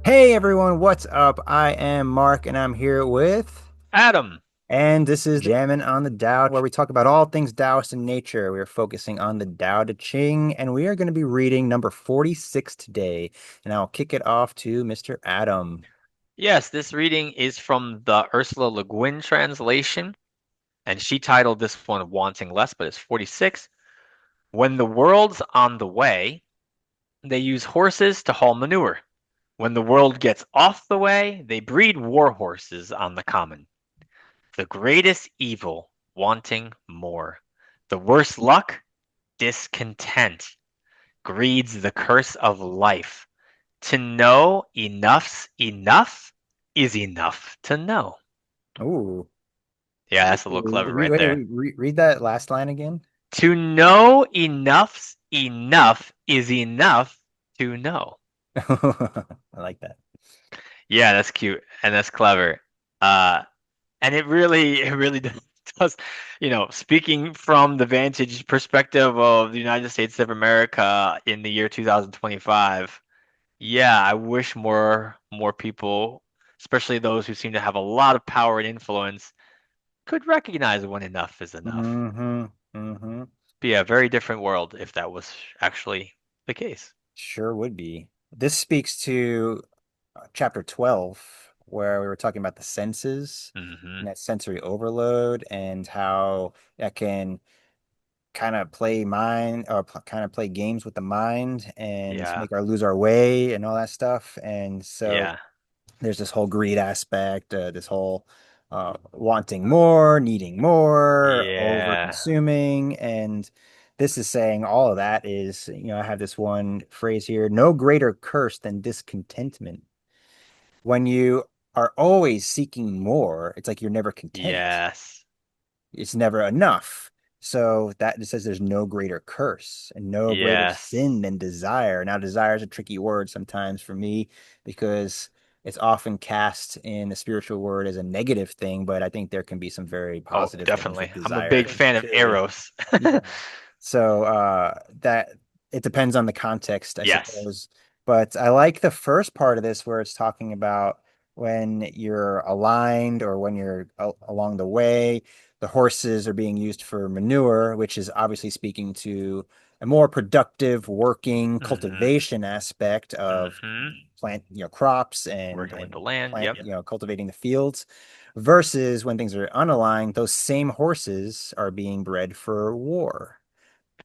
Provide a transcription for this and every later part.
Hey everyone, what's up? I am Mark and I'm here with, Adam. and this is Jammin on the Tao, where we talk about all things Taoist in nature. We are focusing on the Tao Te Ching, and we are going to be reading number 46 today. And I'll kick it off to Mr. Adam. Yes, this reading is from the Ursula Le Guin translation, and she titled this one Wanting Less, but it's 46. When the world's on the way, they use horses to haul manure. When the world gets off the way, they breed warhorses on the common. The greatest evil, wanting more. The worst luck, discontent. Greed's the curse of life. To know enough's enough is enough to know. Ooh, Yeah, that's a little clever right there. read that last line again. To know enough's enough is enough to know. I like that. Yeah, that's cute and that's clever. Uh, and it really does, speaking from the vantage perspective of the United States of America in the year 2025. Yeah, I wish more people, especially those who seem to have a lot of power and influence, could recognize when enough is enough. Mm-hmm. Mm-hmm. Be a very different world if that was actually the case. Sure would be. This speaks to chapter 12, where we were talking about the senses Hmm. and that sensory overload and how that can kind of play mind or kind of play games with the mind and Yeah, make our lose our way and all that stuff. And so yeah, there's this whole greed aspect, this whole wanting more, needing more, over yeah, consuming. And this is saying all of that is, I have this one phrase here, no greater curse than discontentment. When you are always seeking more, it's like you're never content. yes, It's never enough. So that it says there's no greater curse and no greater yes. sin than desire. Now, desire is a tricky word sometimes for me because it's often cast in the spiritual word as a negative thing, but I think there can be some very Oh, positive things with definitely. I'm a desire big in it fan of too. Eros. Yeah. So that it depends on the context, I Yes. suppose. But I like the first part of this where it's talking about when you're aligned or when you're along the way, the horses are being used for manure, which is obviously speaking to a more productive working Hmm. cultivation aspect of Hmm. plant, crops Working with and the land. plant, Yep. cultivating the fields versus when things are unaligned, those same horses are being bred for war.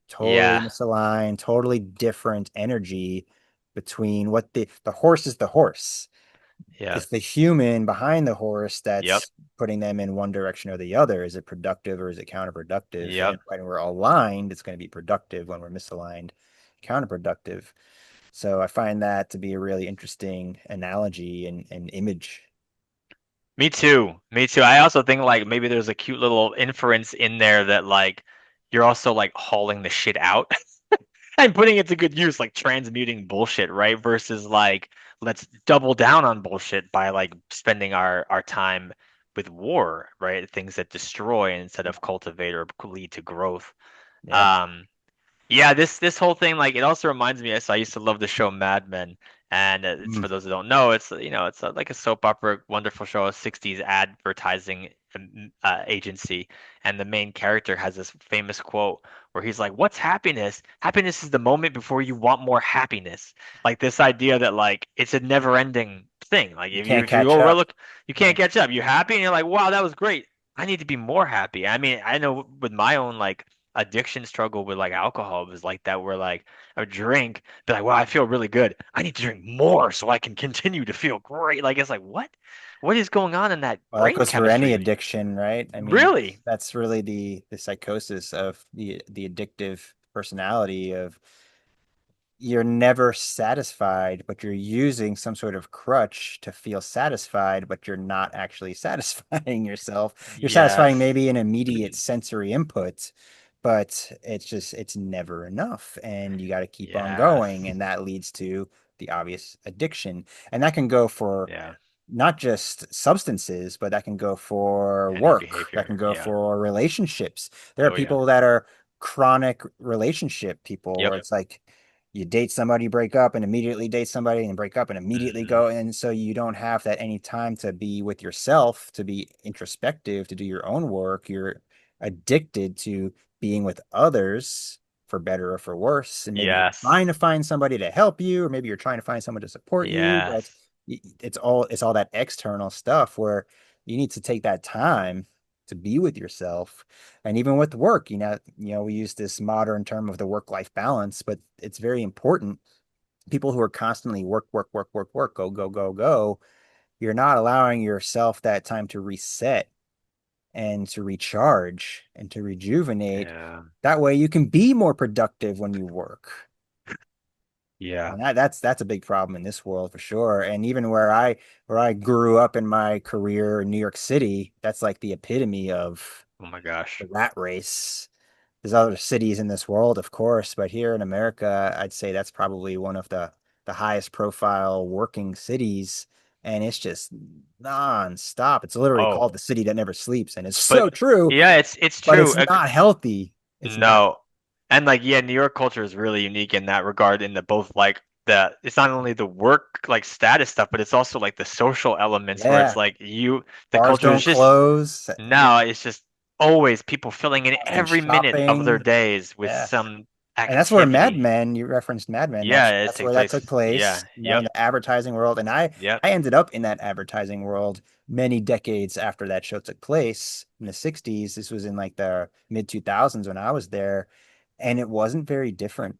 Totally Yeah. misaligned, totally different energy between what the horse is the horse. Yeah. It's the human behind the horse Yep. that's putting them in one direction or the other. Is it productive or is it counterproductive? And Yep. when we're aligned, it's going to be productive. When we're misaligned, counterproductive. So I find that to be a really interesting analogy and image. Me too. Me too. I also think like maybe there's a cute little inference in there that like you're also like hauling the shit out and putting it to good use, like transmuting bullshit, right? Versus like let's double down on bullshit by like spending our time with war, right? Things that destroy instead of cultivate or lead to growth. Yeah. Um, yeah, this whole thing, like, it also reminds me. So I used to love the show Mad Men, and it's Mm. for those who don't know, it's it's like a soap opera, wonderful show, a '60s advertising agency, and the main character has this famous quote where he's like, "What's happiness? Happiness is the moment before you want more happiness." Like this idea that like it's a never-ending thing. Like You if you can't if you catch up. overlook, you Yeah. can't catch up. You're happy, and you're like, "Wow, that was great. I need to be more happy." I mean, I know with my own like addiction struggle with like alcohol was like that where like I would drink, be like, wow, I feel really good. I need to drink more so I can continue to feel great. Like it's like what? What is going on in that Well, that brain goes for any chemistry? addiction, right? I mean, Really? that's really the psychosis of the addictive personality of you're never satisfied, but you're using some sort of crutch to feel satisfied, but you're not actually satisfying yourself. You're satisfying Yes. maybe an immediate sensory input, but it's never enough. And you got to keep on going. Yes. And that leads to the obvious addiction. And that can go for Yeah. not just substances, but that can go for Any work, that behavior. can go Yeah. for relationships. There are Oh yeah. people that are chronic relationship people Yep. where it's like, you date somebody, break up, and immediately date somebody, and break up and immediately Hmm. go. And so you don't have that any time to be with yourself, to be introspective, to do your own work. You're addicted to being with others for better or for worse. And maybe you're trying Yes. to find somebody to help you, or maybe you're trying to find someone to support you, but Yes. it's all that external stuff where you need to take that time to be with yourself. And even with work, we use this modern term of the work-life balance, but it's very important. People who are constantly work, work, work, work, work, go, go, go, go, you're not allowing yourself that time to reset and to recharge and to rejuvenate. Yeah. That way you can be more productive when you work. Yeah. And that's a big problem in this world for sure. And even where I grew up in my career in New York City, that's like the epitome of Oh my gosh. the rat race. There's other cities in this world, of course, but here in America, I'd say that's probably one of the highest profile working cities, and it's just non-stop. It's literally Oh, called the city that never sleeps, and it's but so true, yeah, it's but true. it's not healthy. It's not. No. And like yeah, New York culture is really unique in that regard in the both like the it's not only the work like status stuff, but it's also like the social elements where it's Yeah, like you the bars culture is don't just close. no, it's just always people filling in Constant every minute of their shopping. days with Yeah. some And that's where Mad activity. Men, you referenced Mad Men, Yeah, it that's takes where that took place. place, Yeah, in yep, the advertising world. And I yep. I ended up in that advertising world many decades after that show took place in the 60s. This was in like the mid 2000s when I was there, and it wasn't very different,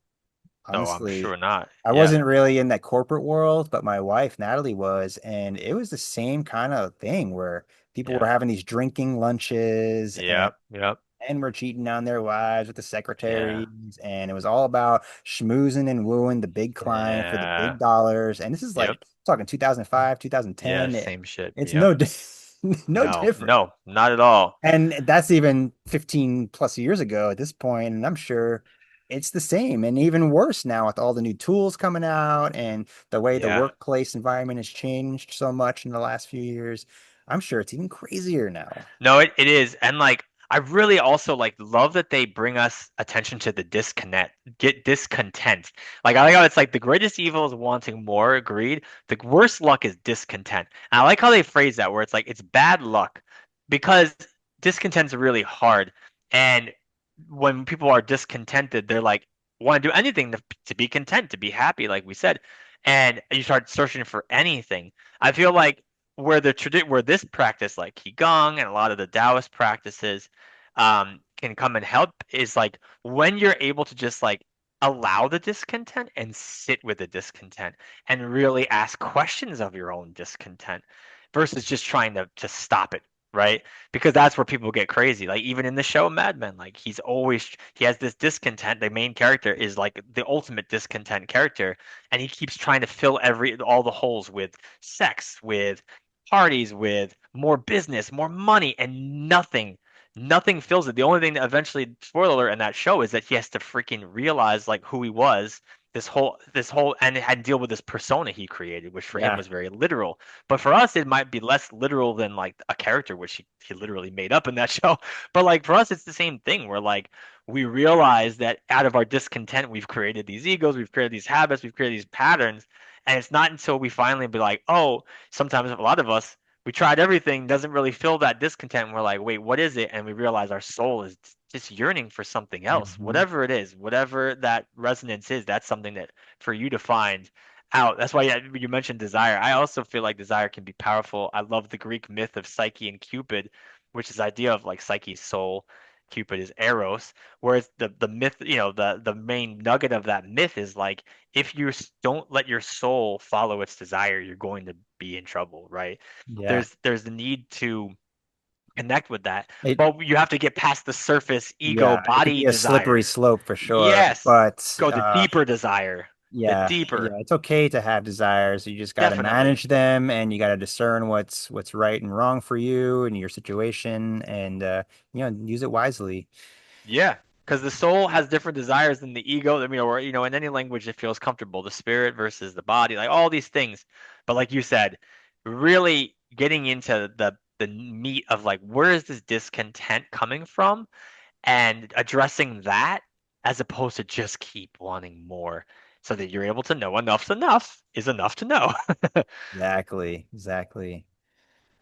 Oh, I'm honestly. sure not. I Yeah, wasn't really in that corporate world, but my wife, Natalie, was, and it was the same kind of thing where people were yeah, having these drinking lunches and yep, yep, men were cheating on their wives with the yeah, secretaries, and it was all about schmoozing and wooing the big client for the yeah, big dollars. And this is yep, like talking 2005, yeah, 2010. same shit. It's Yep. no No, different. no, not at all. And that's even 15 plus years ago at this point, and I'm sure it's the same and even worse now with all the new tools coming out and the way the Yeah. workplace environment has changed so much in the last few years. I'm sure it's even crazier now. No, it is. And like I really also like love that they bring us attention to the disconnect, get discontent. Like I like how it's like the greatest evil is wanting more, agreed. The worst luck is discontent. And I like how they phrase that where it's like it's bad luck because discontent's really hard. And when people are discontented, they're like want to do anything to be content, to be happy, like we said. And you start searching for anything. I feel like where this practice like Qigong and a lot of the Taoist practices can come and help is like when you're able to just like allow the discontent and sit with the discontent and really ask questions of your own discontent versus just trying to stop it, right? Because that's where people get crazy. Like even in the show Mad Men, like he has this discontent. The main character is like the ultimate discontent character, and he keeps trying to fill all the holes with sex, with parties, with more business, more money, and nothing fills it. The only thing that eventually, spoiler alert, in that show is that he has to freaking realize like who he was, this whole, and had to deal with this persona he created, which for him Yeah. was very literal. But for us, it might be less literal than like a character which he literally made up in that show. But like for us, it's the same thing where like we realize that out of our discontent, we've created these egos, we've created these habits, we've created these patterns. And it's not until we finally be like, oh, sometimes a lot of us we tried everything, doesn't really fill that discontent. And we're like, wait, what is it? And we realize our soul is just yearning for something else, Mhm. whatever it is, whatever that resonance is. That's something that for you to find out. That's why yeah, you mentioned desire. I also feel like desire can be powerful. I love the Greek myth of Psyche and Cupid, which is the idea of like Psyche's soul. Cupid is Eros, whereas the myth, the main nugget of that myth is like if you don't let your soul follow its desire, you're going to be in trouble, right? Yeah. There's the need to connect with that, It but you have to get past the surface ego Yeah, it could body be a slippery desires. slope for sure, Yes, but go the deeper desire, the yeah, deeper, it's okay to have desires. You just got to definitely. manage them, and you got to discern what's right and wrong for you and your situation, and use it wisely. Yeah, because the soul has different desires than the ego. I mean, or in any language it feels comfortable, the spirit versus the body, like all these things. But like you said, really getting into the meat of like where is this discontent coming from and addressing that as opposed to just keep wanting more. so that you're able to know enough's enough is enough to know. Exactly. Exactly.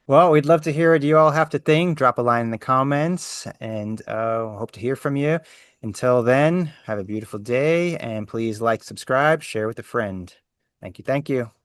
Well, we'd love to hear what you all have to think. Drop a line in the comments and hope to hear from you. Until then, have a beautiful day and please like, subscribe, share with a friend. Thank you. Thank you.